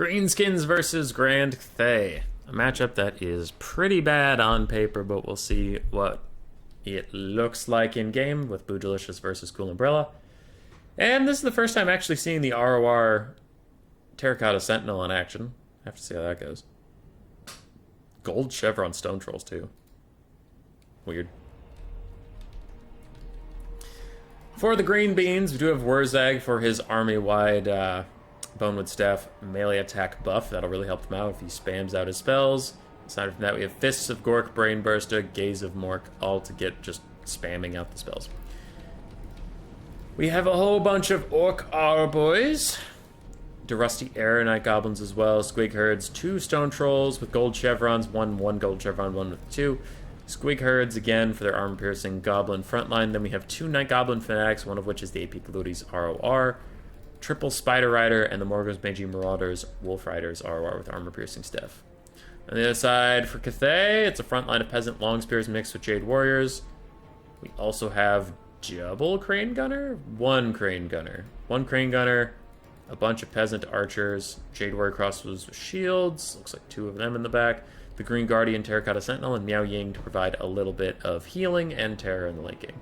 Greenskins versus Grand Cathay. A matchup that is pretty bad on paper, but we'll see what it looks like in game with Boojilicious versus Cool Umbrella. And this is the first time actually seeing the ROR Terracotta Sentinel in action. I have to see how that goes. Gold Chevron Stone Trolls, too. Weird. For the green beans, we do have Wurzag for his army-wide Bonewood Staff melee attack buff. That'll really help him out if he spams out his spells. Aside from that, we have Fists of Gork, Brainburster, Gaze of Mork, all to get just spamming out the spells. We have a whole bunch of Orc boys. Rusty Air Night Goblins as well. Squig Herds, 2 Stone Trolls with gold chevrons, one gold chevron, one with 2. Squig Herds again for their armor piercing Goblin frontline. Then we have 2 Night Goblin Fanatics, one of which is the AP Kaluti's ROR. Triple Spider Rider and the Morgos Meiji Marauders Wolf Riders ROR with armor piercing stuff. On the other side for Cathay, it's a front line of Peasant Long Spears mixed with Jade Warriors. We also have double Crane Gunner, one Crane Gunner, a bunch of Peasant Archers, Jade Warrior Crossbows with shields, looks like 2 of them in the back, the Green Guardian Terracotta Sentinel, and Miao Ying to provide a little bit of healing and terror in the late game.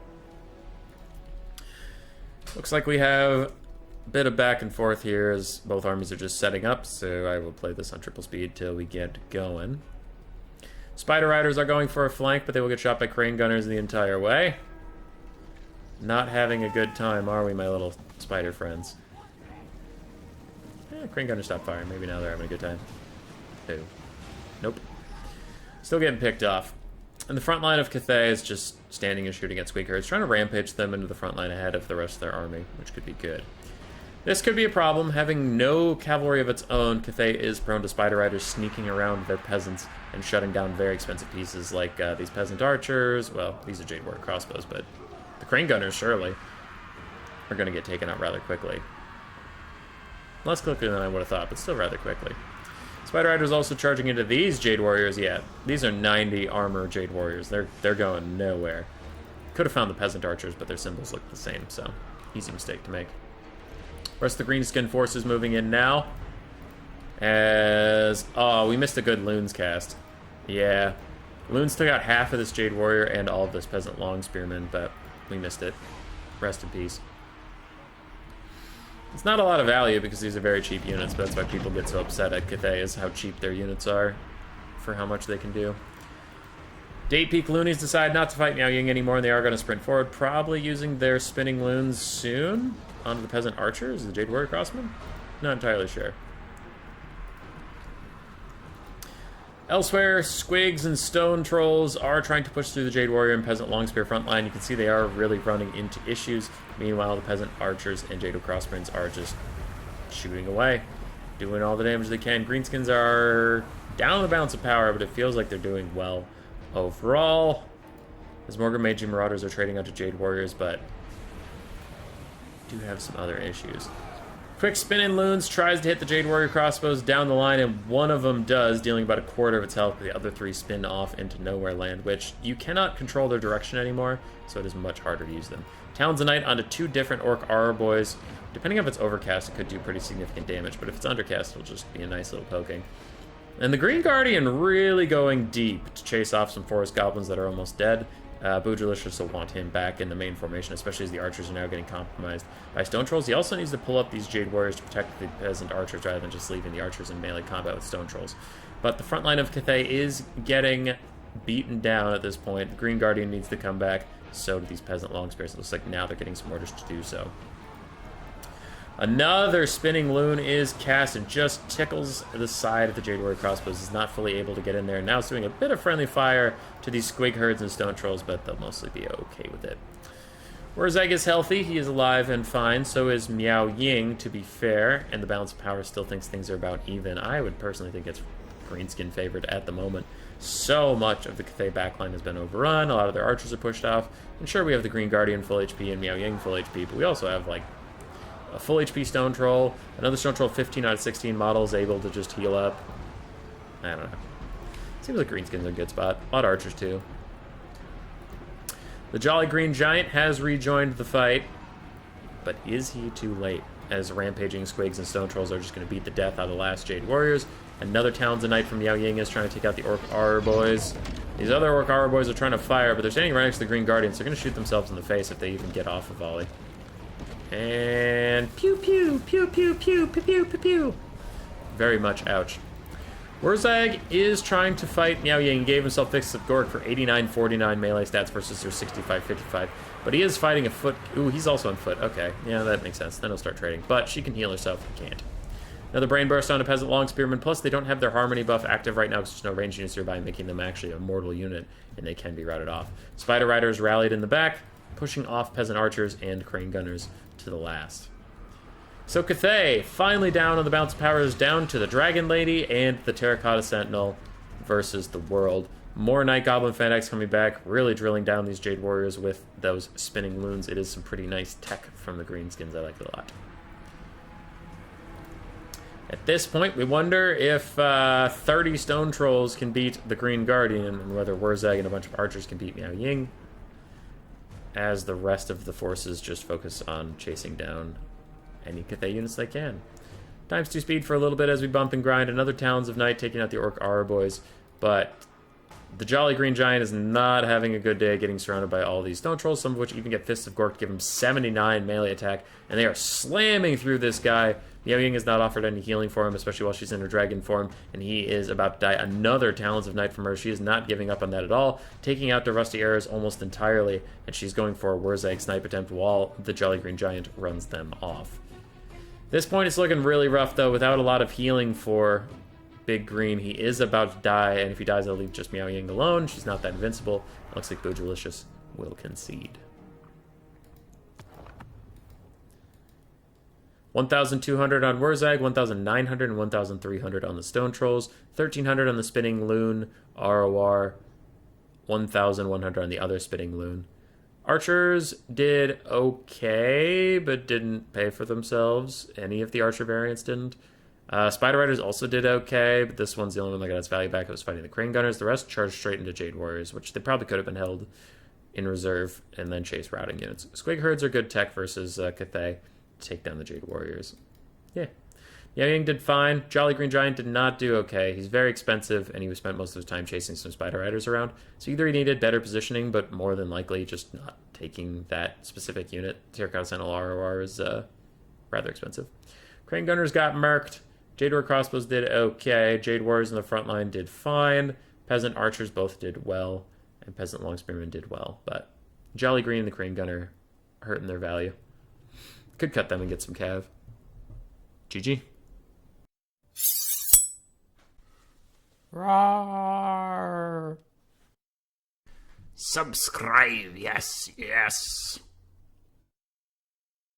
Looks like we have a bit of back and forth here as both armies are just setting up, so I will play this on triple speed till we get going. Spider Riders are going for a flank, but they will get shot by Crane Gunners the entire way. Not having a good time, are we, my little spider friends? Crane Gunner stopped firing. Maybe now they're having a good time. Ew. Nope. Still getting picked off. And the front line of Cathay is just standing and shooting at Squig Herds, trying to rampage them into the front line ahead of the rest of their army, which could be good. This could be a problem. Having no cavalry of its own, Cathay is prone to Spider Riders sneaking around their peasants and shutting down very expensive pieces like these Peasant Archers. Well, these are Jade Warrior Crossbows, but the Crane Gunners, surely, are going to get taken out rather quickly. Less quickly than I would have thought, but still rather quickly. Spider Rider's also charging into these Jade Warriors. Yeah, these are 90 armor Jade Warriors. They're going nowhere. Could have found the Peasant Archers, but their symbols look the same, so easy mistake to make. Rest of the Greenskin forces moving in now. As... oh, we missed a good Loons cast. Yeah. Loons took out half of this Jade Warrior and all of this Peasant Long Spearman, but we missed it. Rest in peace. It's not a lot of value because these are very cheap units, but that's why people get so upset at Cathay, is how cheap their units are for how much they can do. Date Peak Loonies decide not to fight Miao Ying anymore, and they are going to sprint forward, probably using their spinning Loons soon onto the Peasant Archers, the Jade Warrior Crossmen? Not entirely sure. Elsewhere, Squigs and Stone Trolls are trying to push through the Jade Warrior and Peasant Longspear front line. You can see they are really running into issues. Meanwhile, the Peasant Archers and Jade Crossbows are just shooting away, doing all the damage they can. Greenskins are down the balance of power, but it feels like they're doing well overall. As Morgan Meiji Marauders are trading out to Jade Warriors, but do have some other issues. Quick Spin in Loons tries to hit the Jade Warrior Crossbows down the line, and one of them does, dealing about a quarter of its health, but the other 3 spin off into Nowhere Land, which you cannot control their direction anymore, so it is much harder to use them. Towns of Night onto 2 different Orc Auror Boys. Depending on if it's overcast, it could do pretty significant damage, but if it's undercast, it'll just be a nice little poking. And the Green Guardian really going deep to chase off some Forest Goblins that are almost dead. Boojilicious will want him back in the main formation, especially as the Archers are now getting compromised by Stone Trolls. He also needs to pull up these Jade Warriors to protect the Peasant Archers rather than just leaving the Archers in melee combat with Stone Trolls. But the front line of Cathay is getting beaten down at this point. The Green Guardian needs to come back, so do these Peasant Long Spears. It looks like now they're getting some orders to do so. Another Spinning Loon is cast and just tickles the side of the Jade Warrior Crossbows. Is not fully able to get in there. Now it's doing a bit of friendly fire to these Squig Herds and Stone Trolls, but they'll mostly be okay with it. Wurzag is healthy. He is alive and fine. So is Miao Ying, to be fair. And the balance of power still thinks things are about even. I would personally think it's Greenskin favored at the moment. So much of the Cathay backline has been overrun. A lot of their Archers are pushed off. And sure, we have the Green Guardian full HP and Miao Ying full HP, but we also have, like, a full HP Stone Troll, another Stone Troll 15 out of 16 models able to just heal up. I don't know. Seems like Greenskins are a good spot. A lot of Archers, too. The Jolly Green Giant has rejoined the fight, but is he too late? as rampaging squigs and stone trolls are just going to beat the death out of the last Jade Warriors. Another Townsend Knight from Yao Ying is trying to take out the Orc Aura Boys. These other Orc Aura Boys are trying to fire, but they're standing right next to the Green Guardians. They're going to shoot themselves in the face if they even get off a volley. And pew pew, pew pew pew, pew pew pew pew. Very much ouch. Wurzag is trying to fight Miao Ying. Gave himself Fists of Gorg for 89-49 melee stats versus their 65-55. But he is fighting a foot. Ooh, he's also on foot. Okay, yeah, that makes sense. Then he'll start trading. But she can heal herself. He can't. Another Brain Burst on a Peasant Long Spearman. Plus, they don't have their Harmony buff active right now because there's no range units nearby, making them actually a mortal unit, and they can be routed off. Spider Riders rallied in the back, pushing off Peasant Archers and Crane Gunners to the last. So Cathay, finally down on the Bounce Powers, down to the Dragon Lady and the Terracotta Sentinel versus the World. More Night Goblin Fanatics coming back, really drilling down these Jade Warriors with those spinning loons. It is some pretty nice tech from the Greenskins. I like it a lot. At this point, we wonder if 30 Stone Trolls can beat the Green Guardian, and whether Wurzag and a bunch of archers can beat Miao Ying, as the rest of the forces just focus on chasing down any Cathay units they can. Times 2 speed for a little bit as we bump and grind. Another Talons of Night taking out the Orc Aura Boys, but the Jolly Green Giant is not having a good day, getting surrounded by all these Stone Trolls, some of which even get Fists of Gork to give him 79 melee attack, and they are slamming through this guy. Miao Ying has not offered any healing for him, especially while she's in her dragon form, and he is about to die. Another Talons of Night from her. She is not giving up on that at all, taking out the Rusty Arrows almost entirely, and she's going for a Wurzag snipe attempt while the Jolly Green Giant runs them off. This point it's looking really rough, though, without a lot of healing for Big Green. He is about to die, and if he dies, I'll leave just Miao Ying alone. She's not that invincible. Looks like Boojilicious will concede. 1,200 on Wurzag, 1,900 and 1,300 on the Stone Trolls, 1,300 on the Spinning Loon, ROR, 1,100 on the other Spinning Loon. Archers did okay, but didn't pay for themselves. Any of the Archer variants didn't. Spider Riders also did okay, but this one's the only one that got its value back. It was fighting the Crane Gunners. The rest charged straight into Jade Warriors, which they probably could have been held in reserve and then chase routing units. Squig Herds are good tech versus Cathay to take down the Jade Warriors. Yeah. Yao Ying did fine. Jolly Green Giant did not do okay. He's very expensive, and he spent most of his time chasing some Spider Riders around. So either he needed better positioning, but more than likely just not taking that specific unit. Terracotta Sentinel ROR is rather expensive. Crane Gunners got murked. Jade War Crossbows did okay. Jade Warriors in the front line did fine. Peasant Archers both did well, and Peasant Long Spearmen did well. But Jolly Green and the Crane Gunner hurting their value. Could cut them and get some cav. GG. Roar. Subscribe, yes, yes.